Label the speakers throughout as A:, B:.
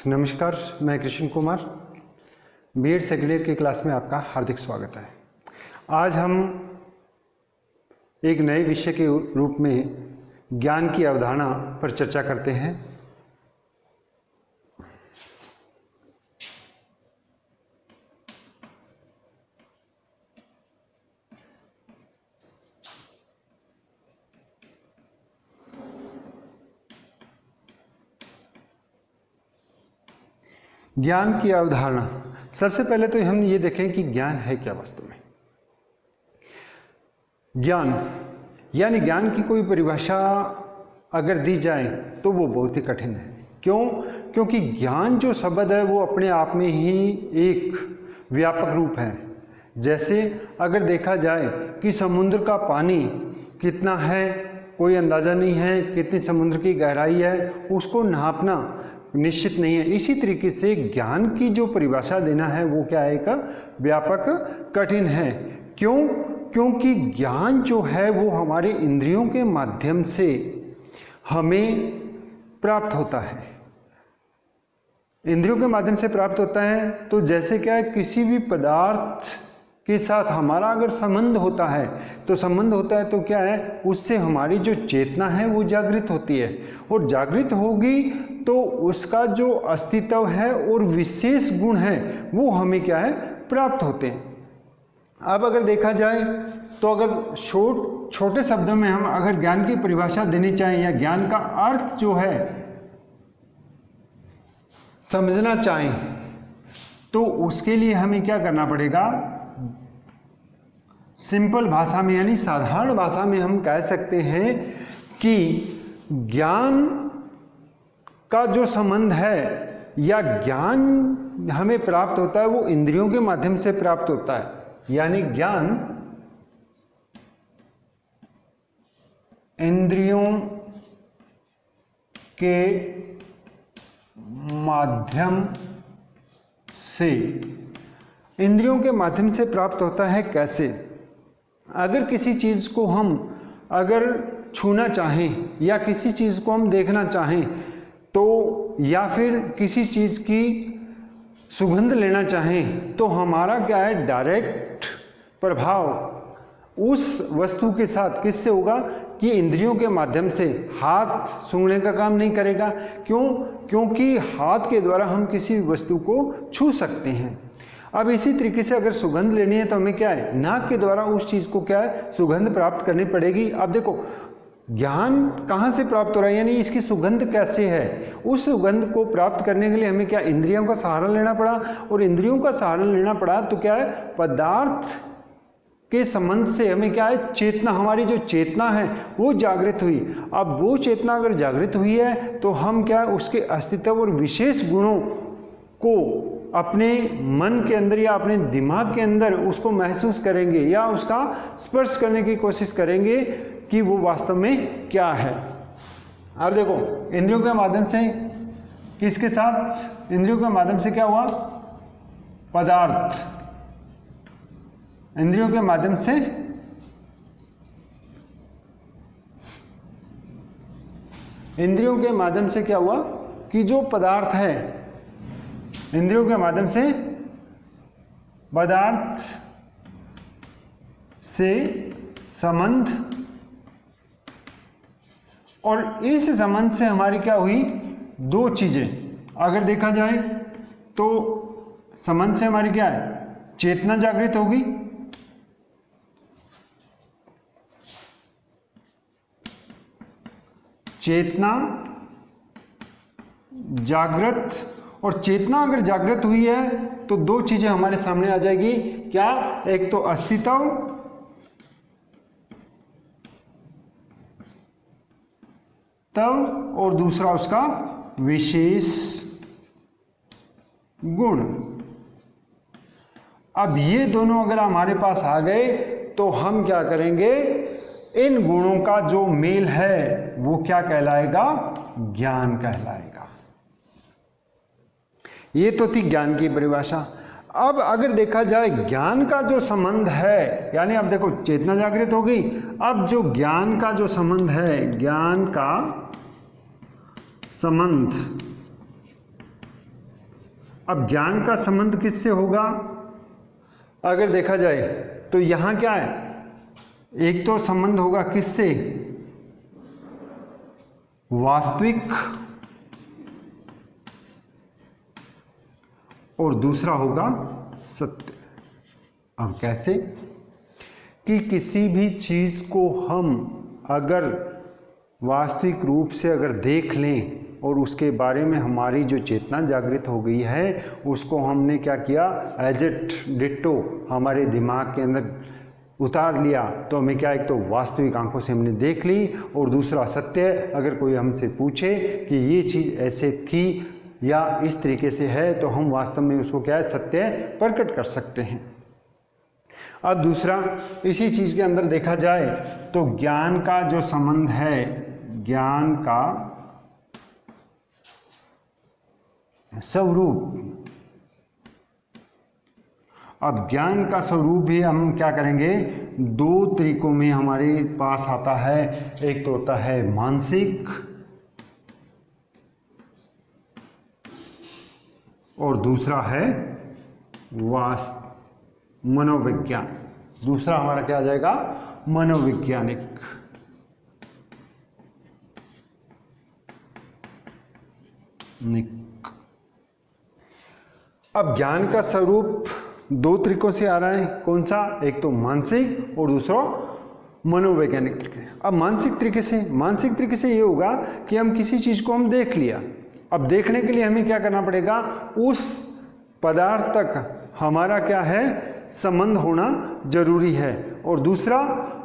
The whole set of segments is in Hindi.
A: नमस्कार, मैं Krishna Kumar BEd second year की क्लास में आपका हार्दिक स्वागत है। आज हम एक नए विषय के रूप में ज्ञान की अवधारणा पर चर्चा करते हैं। ज्ञान की अवधारणा, सबसे पहले तो हम ये देखें कि ज्ञान है क्या वास्तव में। ज्ञान यानी ज्ञान की कोई परिभाषा अगर दी जाए तो वो बहुत ही कठिन है। क्यों? क्योंकि ज्ञान जो शब्द है वो अपने आप में ही एक व्यापक रूप है। जैसे अगर देखा जाए कि समुद्र का पानी कितना है कोई अंदाज़ा नहीं है, कितनी समुद्र की गहराई है उसको नापना निश्चित नहीं है। इसी तरीके से ज्ञान की जो परिभाषा देना है वो क्या है, एक व्यापक कठिन है। क्यों? क्योंकि ज्ञान जो है वो हमारे इंद्रियों के माध्यम से हमें प्राप्त होता है। इंद्रियों के माध्यम से प्राप्त होता है तो जैसे क्या है, किसी भी पदार्थ के साथ हमारा अगर संबंध होता है तो क्या है, उससे हमारी जो चेतना है वो जागृत होती है, और जागृत होगी तो उसका जो अस्तित्व है और विशेष गुण है वो हमें क्या है, प्राप्त होते हैं। अब अगर देखा जाए तो अगर छोटे शब्दों में हम अगर ज्ञान की परिभाषा देनी चाहें या ज्ञान का अर्थ जो है समझना चाहें तो उसके लिए हमें क्या करना पड़ेगा, सिंपल भाषा में यानी साधारण भाषा में हम कह सकते हैं कि ज्ञान का जो संबंध है या ज्ञान हमें प्राप्त होता है वो इंद्रियों के माध्यम से प्राप्त होता है। यानी ज्ञान इंद्रियों के माध्यम से प्राप्त होता है। कैसे? अगर किसी चीज़ को हम अगर छूना चाहें या किसी चीज़ को हम देखना चाहें तो या फिर किसी चीज़ की सुगंध लेना चाहें तो हमारा क्या है, डायरेक्ट प्रभाव उस वस्तु के साथ किससे होगा कि इंद्रियों के माध्यम से। हाथ सूंघने का काम नहीं करेगा। क्यों? क्योंकि हाथ के द्वारा हम किसी वस्तु को छू सकते हैं। अब इसी तरीके से अगर सुगंध लेनी है तो हमें क्या है, नाक के द्वारा उस चीज़ को क्या है, सुगंध प्राप्त करनी पड़ेगी। अब देखो ज्ञान कहाँ से प्राप्त हो रहा है, यानी इसकी सुगंध कैसे है। उस सुगंध को प्राप्त करने के लिए हमें क्या, इंद्रियों का सहारा लेना पड़ा, और इंद्रियों का सहारा लेना पड़ा तो क्या है, पदार्थ के संबंध से हमें क्या है, चेतना, हमारी जो चेतना है वो जागृत हुई। अब वो चेतना अगर जागृत हुई है तो हम क्या है, उसके अस्तित्व और विशेष गुणों को अपने मन के अंदर या अपने दिमाग के अंदर उसको महसूस करेंगे या उसका स्पर्श करने की कोशिश करेंगे कि वो वास्तव में क्या है। अब देखो इंद्रियों के माध्यम से किसके साथ, इंद्रियों के माध्यम से क्या हुआ, पदार्थ। इंद्रियों के माध्यम से क्या हुआ कि जो पदार्थ है, इंद्रियों के माध्यम से पदार्थ से संबंध, और इस संबंध से हमारी क्या हुई, दो चीजें अगर देखा जाए तो संबंध से हमारी क्या है, चेतना जागृत होगी, चेतना जागृत, और चेतना अगर जागृत हुई है तो दो चीजें हमारे सामने आ जाएगी। क्या? एक तो अस्तित्व और दूसरा उसका विशेष गुण। अब ये दोनों अगर हमारे पास आ गए तो हम क्या करेंगे, इन गुणों का जो मेल है वो क्या कहलाएगा, ज्ञान कहलाएगा। ये तो थी ज्ञान की परिभाषा। अब अगर देखा जाए ज्ञान का जो संबंध है, यानी अब देखो चेतना जागृत हो गई, अब जो ज्ञान का जो संबंध है, ज्ञान का संबंध अब ज्ञान का संबंध किससे होगा? अगर देखा जाए तो यहाँ क्या है, एक तो संबंध होगा किससे, वास्तविक, और दूसरा होगा सत्य। अब कैसे कि किसी भी चीज को हम अगर वास्तविक रूप से अगर देख लें और उसके बारे में हमारी जो चेतना जागृत हो गई है, उसको हमने क्या किया, एज इट डिट्टो हमारे दिमाग के अंदर उतार लिया, तो हमें क्या, एक तो वास्तविक आंखों से हमने देख ली, और दूसरा सत्य। अगर कोई हमसे पूछे कि ये चीज़ ऐसे थी या इस तरीके से है, तो हम वास्तव में उसको क्या है, सत्य प्रकट कर सकते हैं। अब दूसरा, इसी चीज़ के अंदर देखा जाए तो ज्ञान का जो संबंध है, ज्ञान का स्वरूप। अब ज्ञान का स्वरूप भी हम क्या करेंगे, दो तरीकों में हमारे पास आता है। एक तो होता है मानसिक और दूसरा है मनोविज्ञान। दूसरा हमारा क्या आ जाएगा, मनोवैज्ञानिक। अब ज्ञान का स्वरूप दो तरीकों से आ रहा है, कौन सा, एक तो मानसिक और दूसरा मनोवैज्ञानिक तरीके। अब मानसिक तरीके से ये होगा कि हम किसी चीज को हम देख लिया, अब देखने के लिए हमें क्या करना पड़ेगा, उस पदार्थ तक हमारा क्या है, संबंध होना जरूरी है। और दूसरा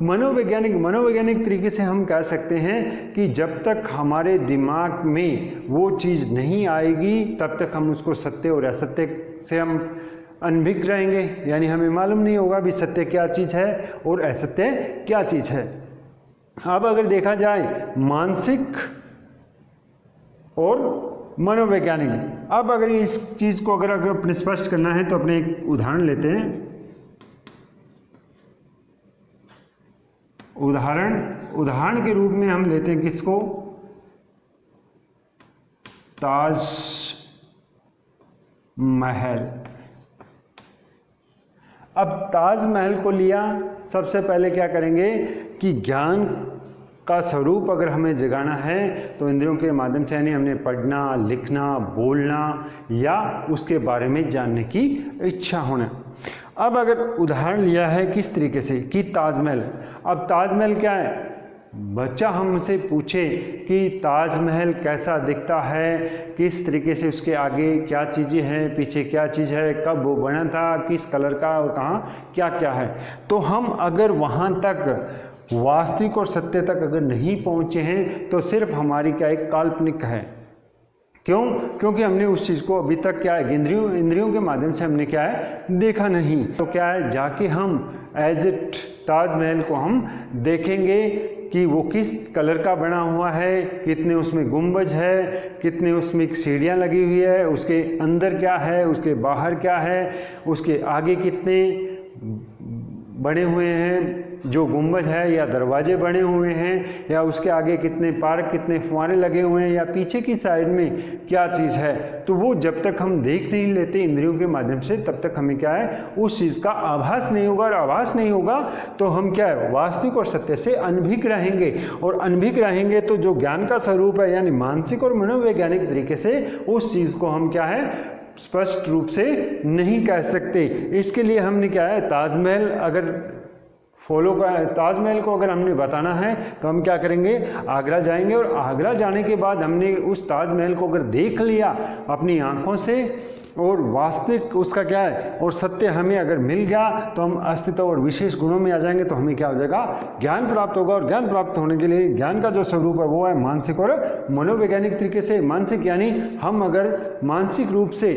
A: मनोवैज्ञानिक तरीके से हम कह सकते हैं कि जब तक हमारे दिमाग में वो चीज़ नहीं आएगी तब तक हम उसको सत्य और असत्य से हम अनभिज्ञ रहेंगे, यानी हमें मालूम नहीं होगा भी सत्य क्या चीज़ है और असत्य क्या चीज़ है। अब अगर देखा जाए मानसिक और मनोवैज्ञानिक, अब अगर इस चीज़ को अगर अपने स्पष्ट करना है तो अपने एक उदाहरण लेते हैं। उदाहरण के रूप में हम लेते हैं किसको, ताज महल। अब ताजमहल को लिया, सबसे पहले क्या करेंगे कि ज्ञान का स्वरूप अगर हमें जगाना है तो इंद्रियों के माध्यम से, यानी हमने पढ़ना, लिखना, बोलना या उसके बारे में जानने की इच्छा होना। अब अगर उदाहरण लिया है किस तरीके से कि ताजमहल, अब ताजमहल क्या है, बच्चा हमसे पूछे कि ताजमहल कैसा दिखता है, किस तरीके से उसके आगे क्या चीज़ें हैं, पीछे क्या चीज़ है, कब वो बना था, किस कलर का और कहाँ क्या क्या है, तो हम अगर वहाँ तक वास्तविक और सत्य तक अगर नहीं पहुँचे हैं तो सिर्फ हमारी क्या एक काल्पनिक है। क्यों? क्योंकि हमने उस चीज़ को अभी तक क्या है, इंद्रियों के माध्यम से हमने क्या है देखा नहीं। तो क्या है, जाके हम एज इट ताजमहल को हम देखेंगे कि वो किस कलर का बना हुआ है, कितने उसमें गुंबज है, कितने उसमें सीढ़ियाँ लगी हुई है, उसके अंदर क्या है, उसके बाहर क्या है, उसके आगे कितने बने हुए हैं जो गुंबज है या दरवाजे बने हुए हैं, या उसके आगे कितने पार्क, कितने फुहारे लगे हुए हैं, या पीछे की साइड में क्या चीज़ है। तो वो जब तक हम देख नहीं लेते इंद्रियों के माध्यम से तब तक हमें क्या है उस चीज़ का आभास नहीं होगा, और आभास नहीं होगा तो हम क्या है वास्तविक और सत्य से अनभिज्ञ रहेंगे, और अनभिज्ञ रहेंगे तो जो ज्ञान का स्वरूप है यानी मानसिक और मनोवैज्ञानिक तरीके से उस चीज़ को हम क्या है स्पष्ट रूप से नहीं कह सकते। इसके लिए हमने क्या है ताजमहल अगर ताजमहल को अगर हमने बताना है तो हम क्या करेंगे, आगरा जाएंगे, और आगरा जाने के बाद हमने उस ताजमहल को अगर देख लिया अपनी आंखों से और वास्तविक उसका क्या है और सत्य हमें अगर मिल गया तो हम अस्तित्व और विशेष गुणों में आ जाएंगे, तो हमें क्या हो जाएगा ज्ञान प्राप्त होगा। और ज्ञान प्राप्त होने के लिए ज्ञान का जो स्वरूप है वो है मानसिक और मनोवैज्ञानिक तरीके से। मानसिक यानी हम अगर मानसिक रूप से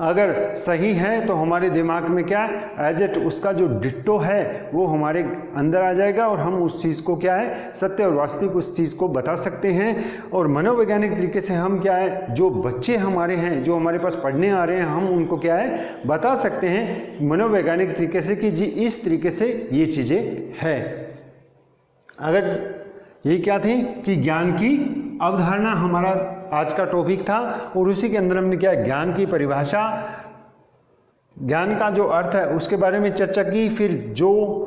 A: अगर सही है तो हमारे दिमाग में क्या एज इट उसका जो डिट्टो है वो हमारे अंदर आ जाएगा, और हम उस चीज़ को क्या है सत्य और वास्तविक उस चीज़ को बता सकते हैं। और मनोवैज्ञानिक तरीके से हम क्या है जो बच्चे हमारे हैं जो हमारे पास पढ़ने आ रहे हैं हम उनको क्या है बता सकते हैं मनोवैज्ञानिक तरीके से कि जी इस तरीके से ये चीज़ें है। अगर ये क्या थी कि ज्ञान की अवधारणा हमारा आज का टॉपिक था। और उसी के अंदर हमने क्या ज्ञान की परिभाषा, ज्ञान का जो अर्थ है उसके बारे में चर्चा की। फिर जो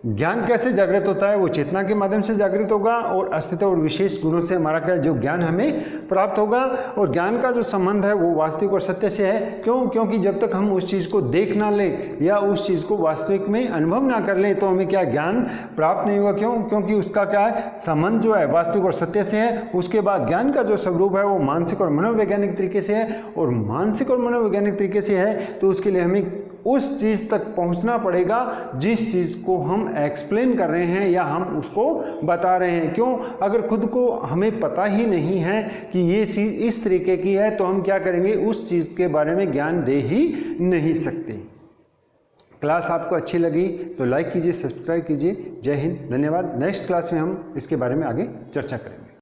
A: ज्ञान कैसे जागृत होता है वो चेतना के माध्यम से जागृत होगा और अस्तित्व और विशेष गुणों से हमारा क्या जो ज्ञान हमें प्राप्त होगा। और ज्ञान का जो संबंध है वो वास्तविक और सत्य से है। क्यों? क्योंकि जब तक हम उस चीज़ को देख ना ले या उस चीज़ को वास्तविक में अनुभव ना कर लें तो हमें क्या ज्ञान प्राप्त नहीं होगा। क्यों? क्योंकि उसका क्या है संबंध जो है वास्तविक और सत्य से है। उसके बाद ज्ञान का जो स्वरूप है वो मानसिक और मनोवैज्ञानिक तरीके से है। और मानसिक और मनोवैज्ञानिक तरीके से है तो उसके लिए हमें उस चीज़ तक पहुंचना पड़ेगा जिस चीज़ को हम एक्सप्लेन कर रहे हैं या हम उसको बता रहे हैं। क्यों? अगर खुद को हमें पता ही नहीं है कि ये चीज़ इस तरीके की है तो हम क्या करेंगे, उस चीज़ के बारे में ज्ञान दे ही नहीं सकते। क्लास आपको अच्छी लगी तो लाइक कीजिए, सब्सक्राइब कीजिए। जय हिंद, धन्यवाद। नेक्स्ट क्लास में हम इसके बारे में आगे चर्चा करेंगे।